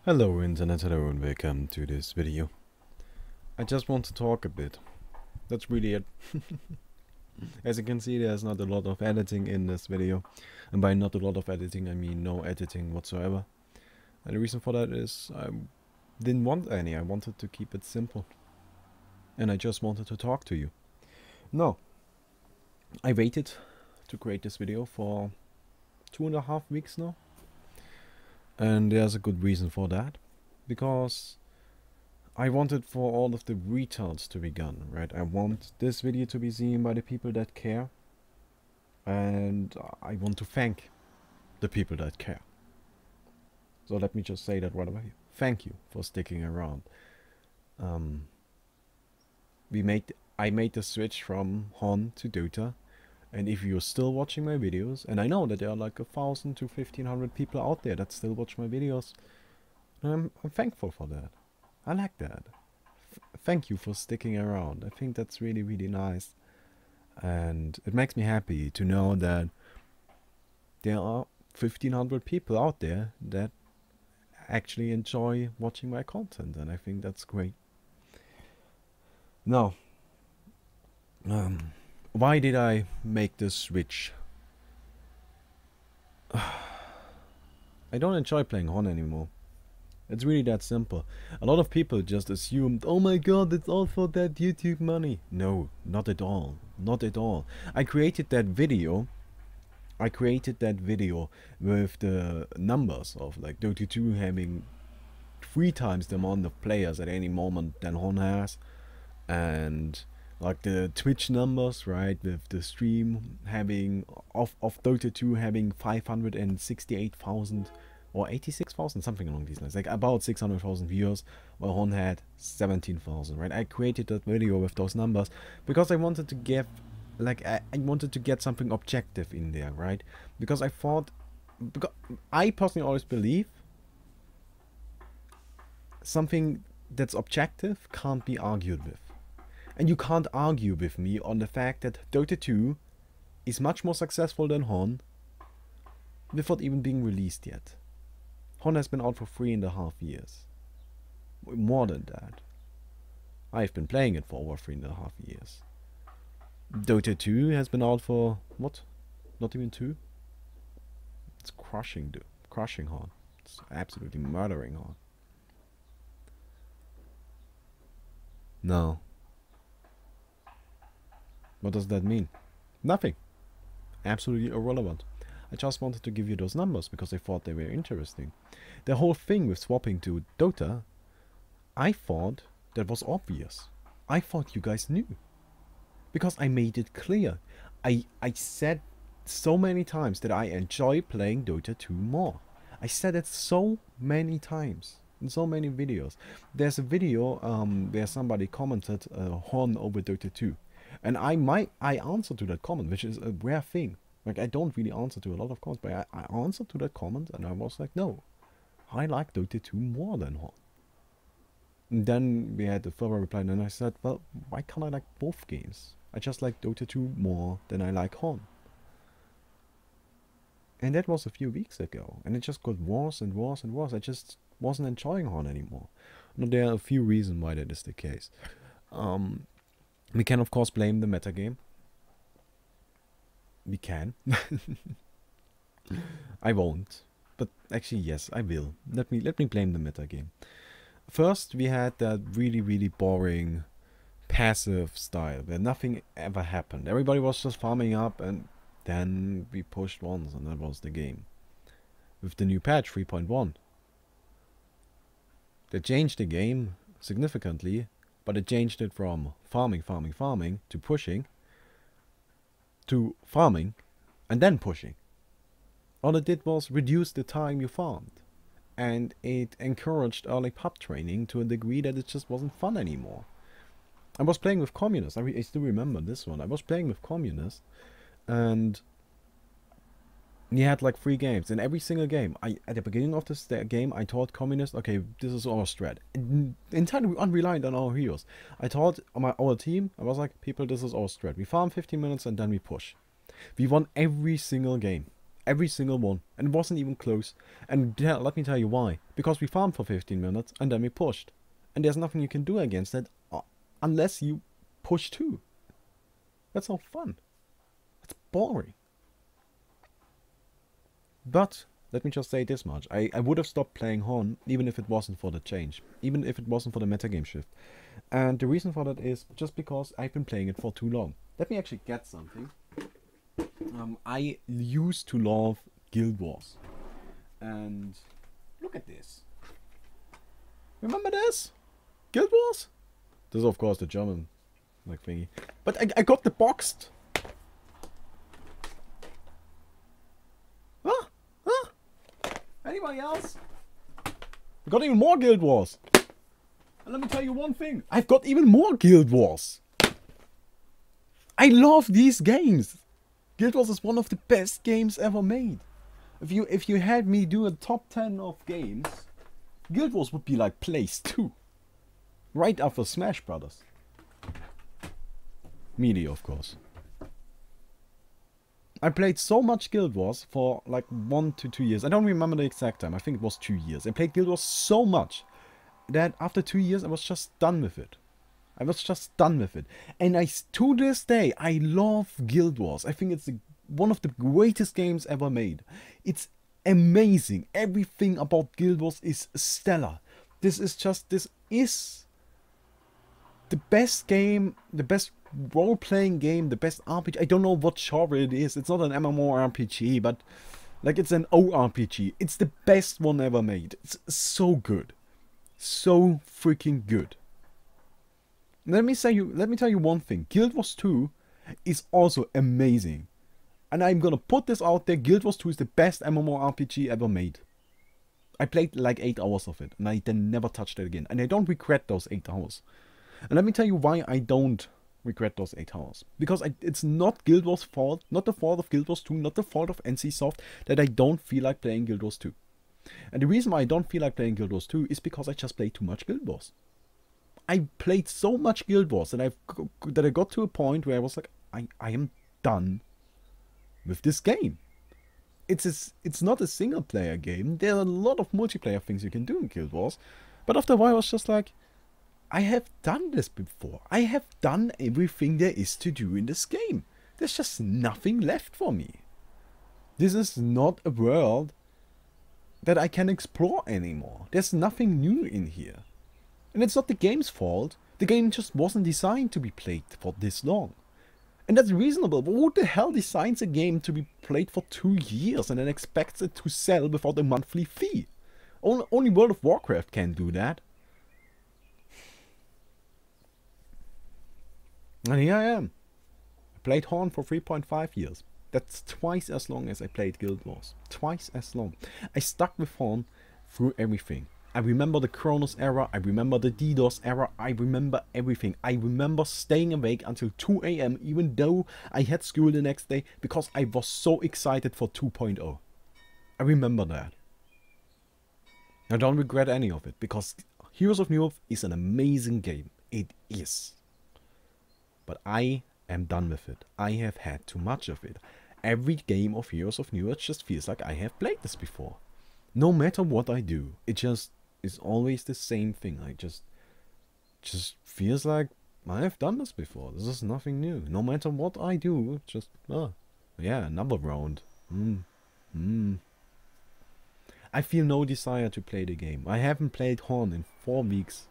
Hello internet, hello and welcome to this video. I just want to talk a bit. That's really it. As you can see, there's not a lot of editing in this video. And by not a lot of editing, I mean no editing whatsoever. And the reason for that is I didn't want any. I wanted to keep it simple. And I just wanted to talk to you. No. I waited to create this video for 2.5 weeks now. And there's a good reason for that, because I wanted for all of the retards to be gone, right? I want this video to be seen by the people that care, and I want to thank the people that care. So let me just say that right away. Thank you for sticking around. I made the switch from HoN to Dota. And if you're still watching my videos, and I know that there are like 1,000 to 1,500 people out there that still watch my videos, I'm thankful for that. I like that. Thank you for sticking around. I think that's really, really nice. And it makes me happy to know that there are 1,500 people out there that actually enjoy watching my content, and I think that's great. Now, why did I make this switch? I don't enjoy playing HoN anymore. It's really that simple. A lot of people just assumed, oh my god, it's all for that YouTube money. No, not at all. Not at all. I created that video with the numbers of like Dota 2 having 3 times the amount of players at any moment than HoN has. And like the Twitch numbers, right, with the stream having of Dota 2 having 568,000 or 86,000, something along these lines, like about 600,000 viewers, while HoN had 17,000, right? I created that video with those numbers because I wanted to give, like, I wanted to get something objective in there, right? Because I thought, because I personally always believe something that's objective can't be argued with. And you can't argue with me on the fact that Dota 2 is much more successful than HoN without even being released yet. HoN has been out for 3.5 years. More than that. I've been playing it for over 3.5 years. Dota 2 has been out for, what? Not even 2? It's crushing HoN. It's absolutely murdering HoN. No. What does that mean? Nothing. Absolutely irrelevant. I just wanted to give you those numbers because I thought they were interesting. The whole thing with swapping to Dota, I thought that was obvious. I thought you guys knew. Because I made it clear. I said so many times that I enjoy playing Dota 2 more. I said it so many times. In so many videos. There's a video where somebody commented HoN over Dota 2. And I answered to that comment, which is a rare thing. Like, I don't really answer to a lot of comments, but I answered to that comment, and I was like, no, I like Dota 2 more than HoN. And then we had the further reply, and I said, well, why can't I like both games? I just like Dota 2 more than I like HoN. And that was a few weeks ago, and it just got worse and worse and worse. I just wasn't enjoying HoN anymore. Now, there are a few reasons why that is the case. We can of course blame the metagame. We can. I won't. But actually yes, I will. Let me blame the metagame. First, we had that really, really boring passive style where nothing ever happened. Everybody was just farming up, and then we pushed once, and that was the game. With the new patch 3.1. They changed the game significantly. But it changed it from farming to pushing to farming and then pushing. All it did was reduce the time you farmed. And it encouraged early pub training to a degree that it just wasn't fun anymore. I was playing with communists. I still remember this one. I was playing with communists, and he had like 3 games. In every single game, at the beginning of this game, I taught communists, okay, this is our strat. Entirely unreliant on our heroes. I taught our team, I was like, people, this is our strat. We farm 15 minutes and then we push. We won every single game. Every single one. And it wasn't even close. And let me tell you why. Because we farmed for 15 minutes and then we pushed. And there's nothing you can do against that unless you push too. That's not fun. That's boring. But let me just say this much. I would have stopped playing HoN even if it wasn't for the change. Even if it wasn't for the metagame shift. And the reason for that is just because I've been playing it for too long. Let me actually get something. I used to love Guild Wars. And look at this. Remember this? Guild Wars? This is of course the German like thingy. But I got the boxed. Huh? Huh? Anybody else? I got even more Guild Wars. And let me tell you one thing. I've got even more Guild Wars. I love these games. Guild Wars is one of the best games ever made. If you had me do a top 10 of games, Guild Wars would be like place 2. Right after Smash Brothers. Melee, of course. I played so much Guild Wars for like 1 to 2 years. I don't remember the exact time. I think it was 2 years. I played Guild Wars so much that after 2 years I was just done with it. I was just done with it. And to this day, I love Guild Wars. I think it's one of the greatest games ever made. It's amazing. Everything about Guild Wars is stellar. This is the best game, the best role-playing game, the best RPG. I don't know what genre it is. It's not an MMORPG, but like it's an ORPG. It's the best one ever made. It's so good. So freaking good. Let me tell you one thing. Guild Wars 2 is also amazing. And I'm gonna put this out there. Guild Wars 2 is the best MMORPG ever made. I played like 8 hours of it. And I then never touched it again. And I don't regret those 8 hours. And let me tell you why I don't regret those 8 hours. Because it's not Guild Wars' fault. Not the fault of Guild Wars 2. Not the fault of NCSoft. That I don't feel like playing Guild Wars 2. And the reason why I don't feel like playing Guild Wars 2 is because I just play too much Guild Wars. I played so much Guild Wars that I got to a point where I was like, I am done with this game. It's not a single player game. There are a lot of multiplayer things you can do in Guild Wars. But after a while I was just like, I have done this before. I have done everything there is to do in this game. There's just nothing left for me. This is not a world that I can explore anymore. There's nothing new in here. And it's not the game's fault. The game just wasn't designed to be played for this long. And that's reasonable. But who the hell designs a game to be played for 2 years and then expects it to sell without a monthly fee? Only World of Warcraft can do that. And here I am. I played HoN for 3.5 years. That's twice as long as I played Guild Wars. Twice as long. I stuck with HoN through everything. I remember the Kronos era, I remember the DDoS era, I remember everything. I remember staying awake until 2 AM even though I had school the next day because I was so excited for 2.0. I remember that. I don't regret any of it because Heroes of New Earth is an amazing game. It is. But I am done with it. I have had too much of it. Every game of Heroes of New Earth just feels like I have played this before. No matter what I do, it just is always the same thing. Like just feels like I have done this before. This is nothing new. No matter what I do, just yeah, another round. I feel no desire to play the game. I haven't played HoN in 4 weeks.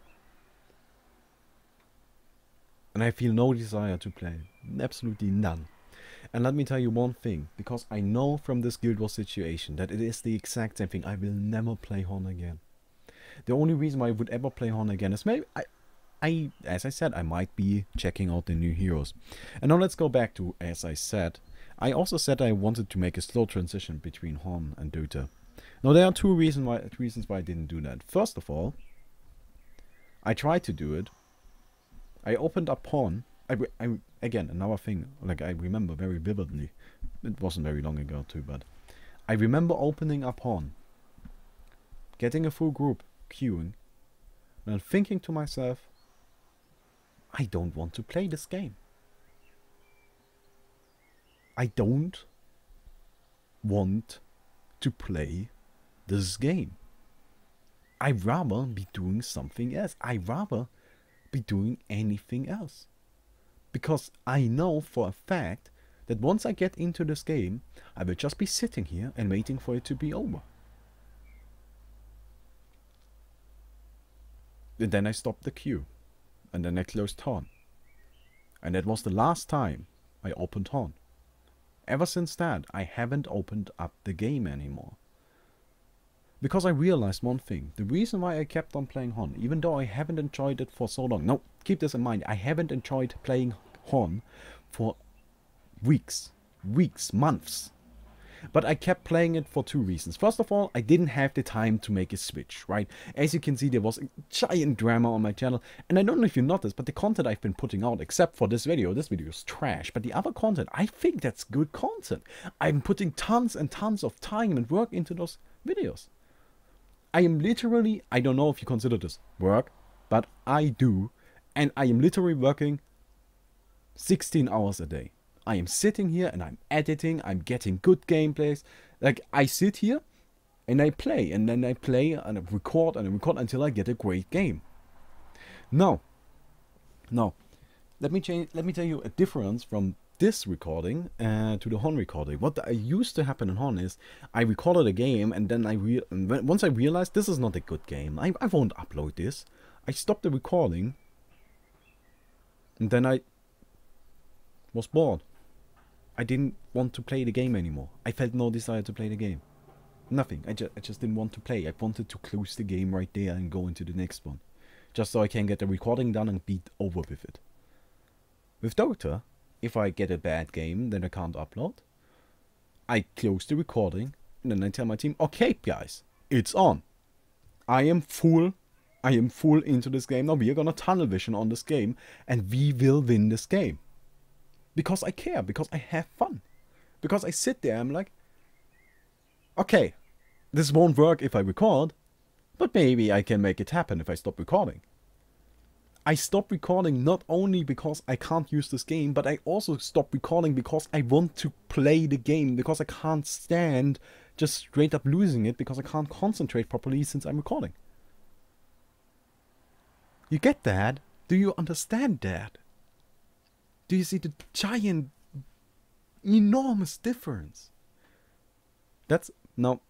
And I feel no desire to play. Absolutely none. And let me tell you one thing. Because I know from this Guild Wars situation that it is the exact same thing. I will never play HoN again. The only reason why I would ever play HoN again is maybe as I said, I might be checking out the new heroes. And now let's go back to, as I said, I also said I wanted to make a slow transition between HoN and Dota. Now there are two reasons why I didn't do that. First of all, I tried to do it. I opened up HoN. Again, another thing, like I remember very vividly. It wasn't very long ago too, but I remember opening up HoN, getting a full group, queuing, and thinking to myself, I don't want to play this game. I don't want to play this game. I'd rather be doing something else. I'd rather be doing anything else. Because I know for a fact that once I get into this game, I will just be sitting here and waiting for it to be over. And then I stopped the queue. And then I closed HoN. And that was the last time I opened HoN. Ever since that, I haven't opened up the game anymore. Because I realized one thing. The reason why I kept on playing HoN, even though I haven't enjoyed it for so long. No, keep this in mind. I haven't enjoyed playing HoN for weeks, months. But I kept playing it for two reasons. First of all, I didn't have the time to make a switch, right? As you can see, there was a giant drama on my channel. And I don't know if you noticed, but the content I've been putting out, except for this video is trash. But the other content, I think that's good content. I'm putting tons and tons of time and work into those videos. I am literally, I don't know if you consider this work, but I do. And I am literally working 16 hours a day. I am sitting here and I'm editing, I'm getting good gameplays. Like, I sit here and I play, and then I play and I record until I get a great game. Now, let me tell you a difference from this recording to the HoN recording. What used to happen in HoN is I recorded a game, and then once I realized this is not a good game, I won't upload this. I stopped the recording, and then I was bored. I didn't want to play the game anymore. I felt no desire to play the game. Nothing. I just didn't want to play. I wanted to close the game right there and go into the next one. Just so I can get the recording done and be over with it. With Dota, if I get a bad game that I can't upload, I close the recording and then I tell my team, okay guys, it's on. I am full into this game. Now we are gonna tunnel vision on this game and we will win this game. Because I care, because I have fun. Because I sit there, I'm like, okay, this won't work if I record, but maybe I can make it happen if I stop recording. I stop recording not only because I can't use this game, but I also stop recording because I want to play the game, because I can't stand just straight up losing it, because I can't concentrate properly since I'm recording. You get that? Do you understand that? Do you see the giant, enormous difference? That's, no,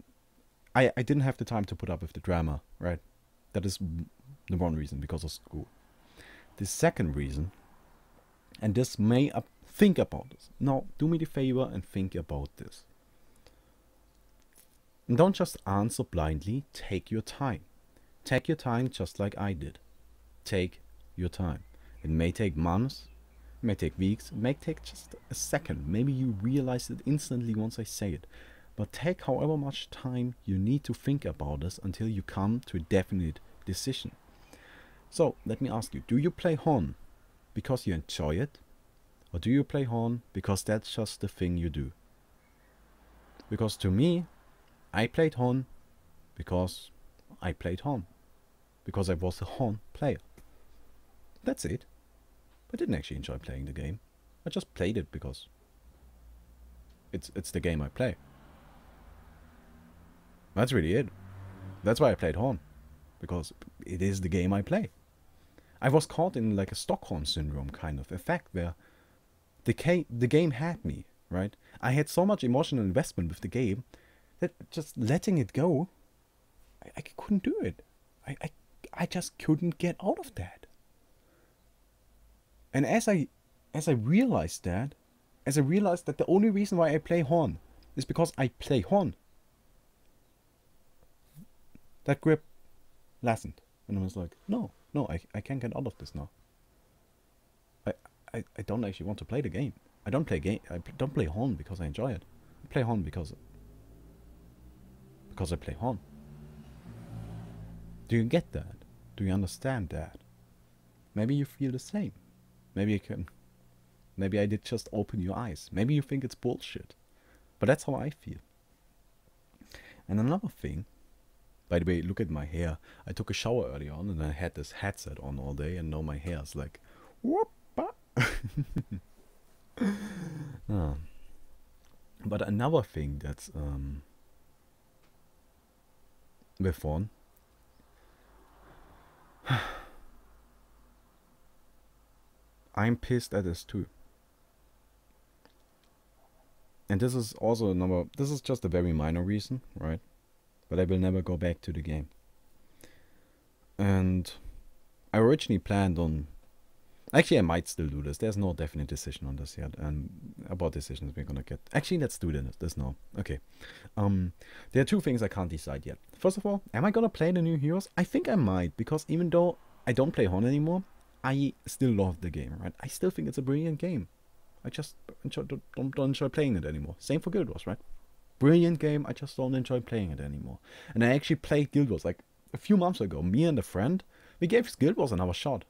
I didn't have the time to put up with the drama, right? That is the one reason, because of school. The second reason, and this may, think about this. Now, do me the favor and think about this. And don't just answer blindly, take your time. Take your time just like I did. Take your time. It may take months. It may take weeks, it may take just a second. Maybe you realize it instantly once I say it. But take however much time you need to think about this until you come to a definite decision. So, let me ask you, do you play HoN because you enjoy it? Or do you play HoN because that's just the thing you do? Because to me, I played HoN because I played HoN. Because I was a HoN player. That's it. I didn't actually enjoy playing the game. I just played it because it's the game I play. That's really it. That's why I played HoN. Because it is the game I play. I was caught in like a Stockholm syndrome kind of effect where the game had me, right? I had so much emotional investment with the game that just letting it go, I couldn't do it. I just couldn't get out of that. And as I realized that the only reason why I play HoN is because I play HoN, that grip lessened. And I was like, no, I can't get out of this now. I don't actually want to play the game. I don't play HoN because I enjoy it. I play HoN because I play HoN. Do you get that? Do you understand that? Maybe you feel the same. Maybe I did just open your eyes. Maybe you think it's bullshit. But that's how I feel. And another thing, by the way, look at my hair. I took a shower early on and I had this headset on all day, and now my hair is like, whoop. But another thing that's with HoN, I'm pissed at this too. And this is also another, this is just a very minor reason, right? But I will never go back to the game. And I originally planned on, actually I might still do this. There's no definite decision on this yet. And about decisions we're gonna get. Actually, let's do this now. Okay. There are two things I can't decide yet. First of all, am I gonna play the new heroes? I think I might, because even though I don't play HoN anymore, I still love the game, right? I still think it's a brilliant game. I just don't enjoy playing it anymore. Same for Guild Wars, right? Brilliant game, I just don't enjoy playing it anymore. And I actually played Guild Wars like a few months ago. Me and a friend, we gave Guild Wars another shot.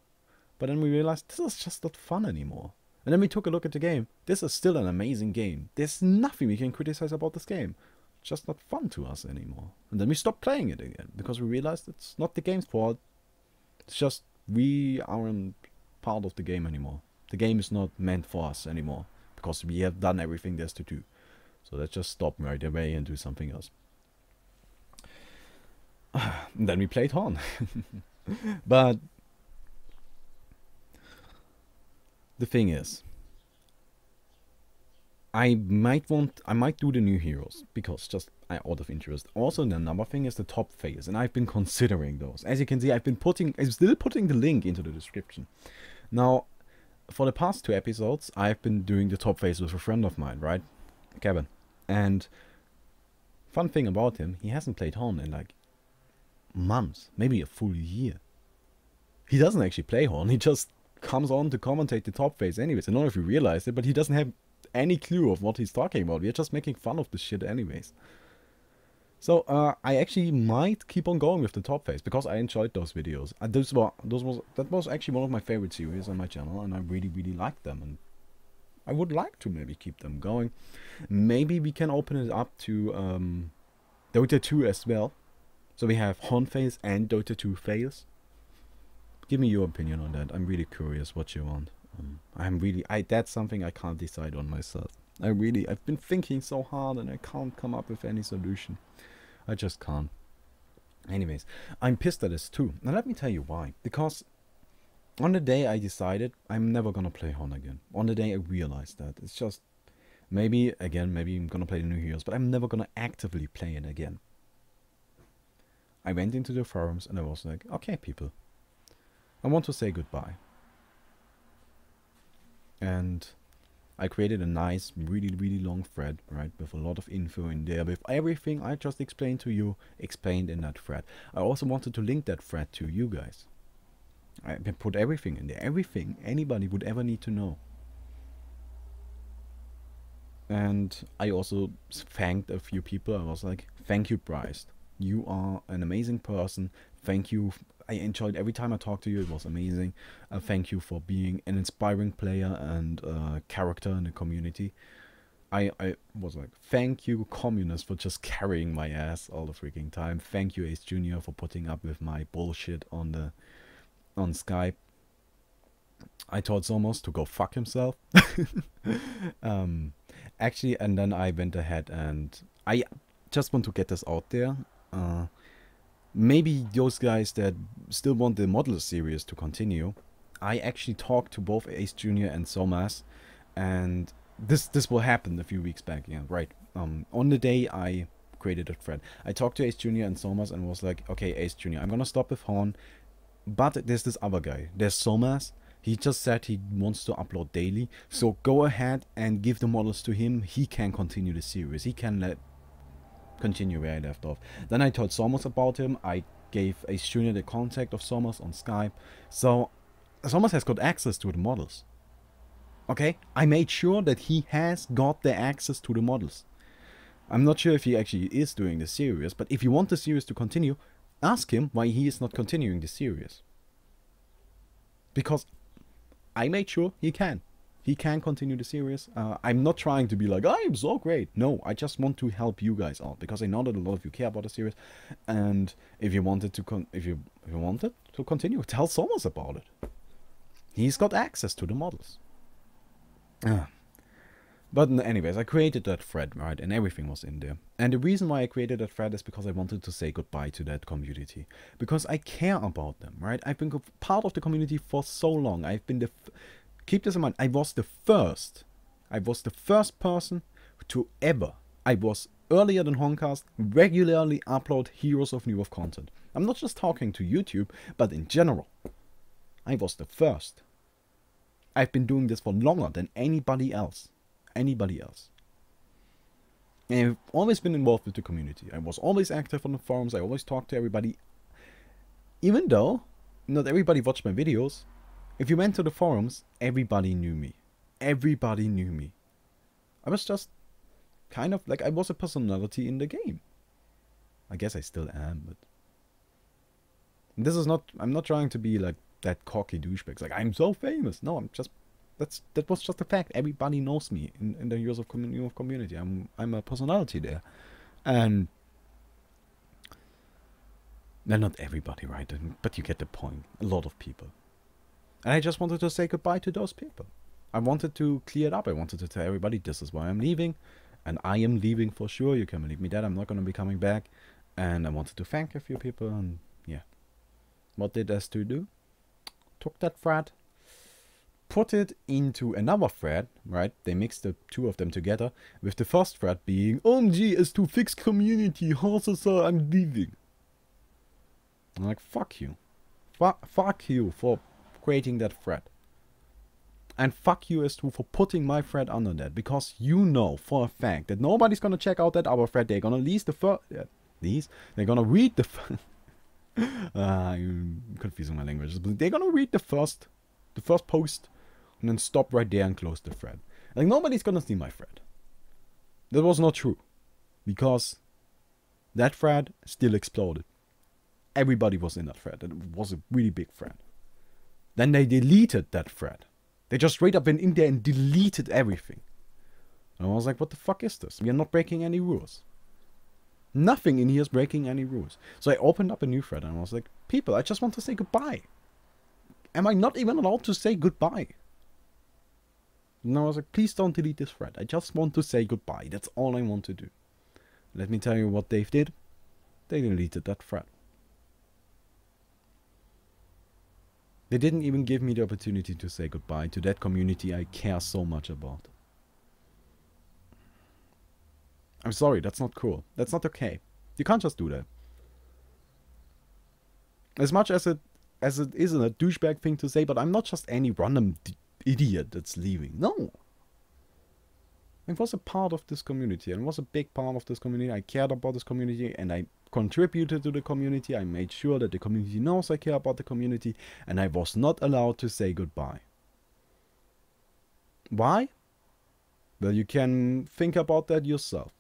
But then we realized this is just not fun anymore. And then we took a look at the game. This is still an amazing game. There's nothing we can criticize about this game. It's just not fun to us anymore. And then we stopped playing it again, because we realized it's not the game's fault. It's just we aren't part of the game anymore. The game is not meant for us anymore, because we have done everything there's to do. So let's just stop right away and do something else. And then we played HoN. But the thing is, I might do the new heroes, because just out of interest. Also, another thing is the top phase, and I've been considering those. As you can see, I'm still putting the link into the description. Now, for the past 2 episodes, I've been doing the top phase with a friend of mine, right? Kevin. And fun thing about him, he hasn't played HoN in like months, maybe a full year. He doesn't actually play HoN, he just comes on to commentate the top phase anyways. I don't know if you realized it, but he doesn't have any clue of what he's talking about. We're just making fun of this shit anyways. So I actually might keep on going with the top phase, because I enjoyed those videos. That was actually one of my favorite series on my channel, and I really liked them, and I would like to maybe keep them going. Maybe we can open it up to Dota 2 as well. So we have HoN phase and Dota 2 phase. Give me your opinion on that. I'm really curious what you want. That's something I can't decide on myself. I've been thinking so hard, and I can't come up with any solution. I just can't. Anyways, I'm pissed at this too. Now let me tell you why. Because on the day I decided I'm never gonna play HoN again. On the day I realized that. It's just, maybe I'm gonna play the new heroes, but I'm never gonna actively play it again. I went into the forums and I was like, okay people, I want to say goodbye. And I created a nice, really long thread, right, with a lot of info in there, with everything I just explained to you, explained in that thread. I also wanted to link that thread to you guys. I put everything in there, everything anybody would ever need to know. And I also thanked a few people. I was like, thank you, Bryce. You are an amazing person. Thank you. I enjoyed every time I talked to you. It was amazing. Thank you for being an inspiring player and character in the community. I was like, thank you, communist, for just carrying my ass all the freaking time. Thank you, Ace Jr., for putting up with my bullshit on Skype. I told Somos to go fuck himself. Actually, and then I went ahead and I just want to get this out there. Maybe those guys that still want the Model series to continue, I actually talked to both Ace Jr. and Somas, and this will happen a few weeks back. Yeah, right. On the day I created a thread, I talked to Ace Jr. and Somas and was like, okay, Ace Jr., I'm gonna stop with HoN, but there's this other guy. There's Somas. He just said he wants to upload daily, so go ahead and give the models to him. He can continue the series. He can continue where I left off. Then I told Somos about him. I gave Ace Jr. the contact of Somos on Skype. So Somos has got access to the models. Okay? I made sure that he has got the access to the models. I'm not sure if he actually is doing the series, but if you want the series to continue, ask him why he is not continuing the series. Because I made sure he can. He can continue the series. I'm not trying to be like, I'm so great. No, I just want to help you guys out, because I know that a lot of you care about the series. And if you wanted to if you wanted to continue, tell Somos about it. He's got access to the models. But anyways, I created that thread, right, and everything was in there. And the reason why I created that thread is because I wanted to say goodbye to that community. Because I care about them, right? I've been part of the community for so long. I've been keep this in mind, I was the first person to ever, I was earlier than Honcast, regularly upload Heroes of New Earth content. I'm not just talking to YouTube, but in general. I was the first. I've been doing this for longer than anybody else. Anybody else. And I've always been involved with the community. I was always active on the forums. I always talked to everybody. Even though not everybody watched my videos, if you went to the forums, everybody knew me. Everybody knew me. I was just kind of like, I was a personality in the game. I guess I still am, but this is not, I'm not trying to be like that cocky douchebag. Like, I'm so famous. No, I'm just, that was just a fact. Everybody knows me in the years of community. I'm a personality there. And well, not everybody, right? But you get the point. A lot of people. And I just wanted to say goodbye to those people. I wanted to clear it up. I wanted to tell everybody this is why I'm leaving. And I am leaving for sure. You can believe me that. I'm not going to be coming back. And I wanted to thank a few people. And yeah. What did S2 do? Took that thread, put it into another thread, right? They mixed the two of them together, with the first thread being, OMG, S2 fix community, I'm leaving. I'm like, fuck you. Fuck you for creating that thread. And fuck you, S2, for putting my thread under that. Because you know for a fact that nobody's gonna check out that other thread. They're gonna they're gonna read the I'm confusing my languages. But they're gonna read the first post and then stop right there and close the thread. Like, nobody's gonna see my thread. That was not true. Because that thread still exploded. Everybody was in that thread. And it was a really big thread. Then they deleted that thread. They just straight up went in there and deleted everything. And I was like, what the fuck is this? We are not breaking any rules. Nothing in here is breaking any rules. So I opened up a new thread and I was like, people, I just want to say goodbye. Am I not even allowed to say goodbye? And I was like, please don't delete this thread. I just want to say goodbye. That's all I want to do. Let me tell you what they did. They deleted that thread. They didn't even give me the opportunity to say goodbye to that community I care so much about. I'm sorry, that's not cool. That's not okay. You can't just do that. As much as it isn't a douchebag thing to say, but I'm not just any random idiot that's leaving. No. I was a part of this community. I was a big part of this community. I cared about this community and I contributed to the community. I made sure that the community knows I care about the community, and I was not allowed to say goodbye. Why? Well, you can think about that yourself.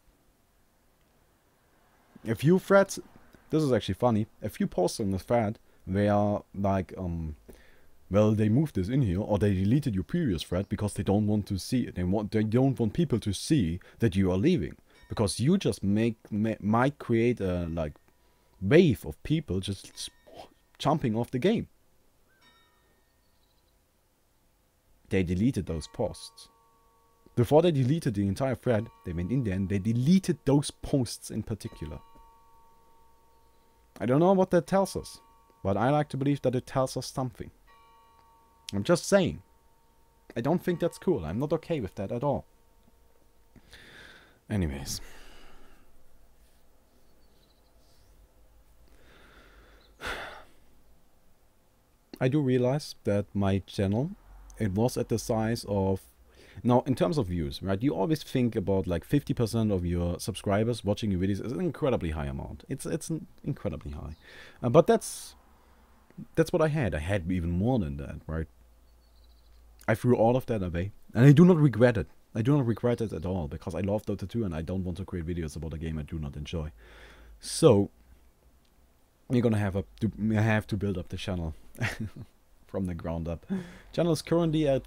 A few threads, this is actually funny, a few posts on the thread where like, well, they moved this in here, or they deleted your previous thread because they don't want to see it. They don't want people to see that you are leaving. Because you just might create a like wave of people just jumping off the game. They deleted those posts. Before they deleted the entire thread, they went in there and they deleted those posts in particular. I don't know what that tells us, but I like to believe that it tells us something. I'm just saying. I don't think that's cool. I'm not okay with that at all. Anyways. I do realize that my channel, it was at the size of... Now, in terms of views, right? You always think about like 50% of your subscribers watching your videos is an incredibly high amount. It's incredibly high. But that's what I had. I had even more than that, right? I threw all of that away. And I do not regret it. I do not regret it at all, because I love Dota 2 and I don't want to create videos about a game I do not enjoy. So, we're gonna have to build up the channel from the ground up. Channel is currently at,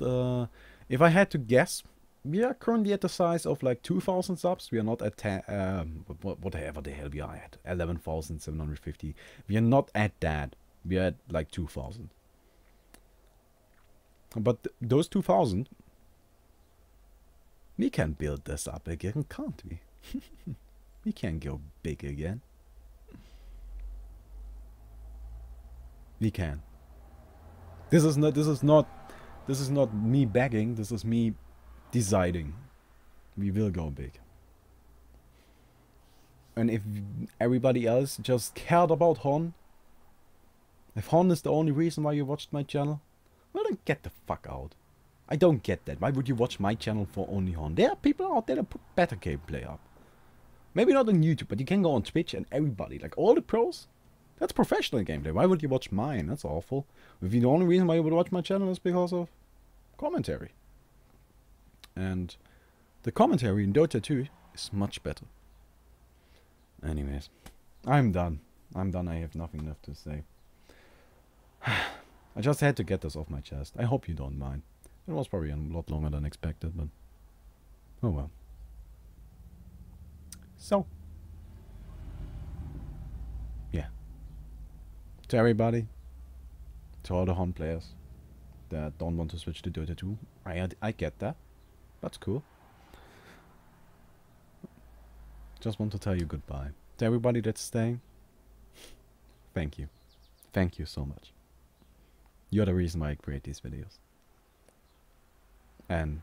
if I had to guess, we are currently at the size of like 2,000 subs. We are not at whatever the hell we are at, 11,750. We are not at that. We are at like 2,000. But those 2,000 We can build this up again, can't we? We can go big again. We can. This is not me begging, this is me deciding. We will go big. And if everybody else just cared about HoN, if HoN is the only reason why you watched my channel, well then get the fuck out. I don't get that. Why would you watch my channel for only HoN? There are people out there that put better gameplay up. Maybe not on YouTube, but you can go on Twitch and everybody, like all the pros, that's professional gameplay. Why would you watch mine? That's awful. If the only reason why you would watch my channel is because of commentary. And the commentary in Dota 2 is much better. Anyways, I'm done. I'm done. I have nothing left to say. I just had to get this off my chest. I hope you don't mind. It was probably a lot longer than expected, but oh well. So, yeah. To everybody, to all the HoN players that don't want to switch to Dota 2, I get that. That's cool. Just want to tell you goodbye. To everybody that's staying, thank you. Thank you so much. You're the reason why I create these videos. And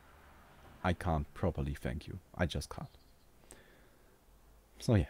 I can't properly thank you. I just can't. So yeah.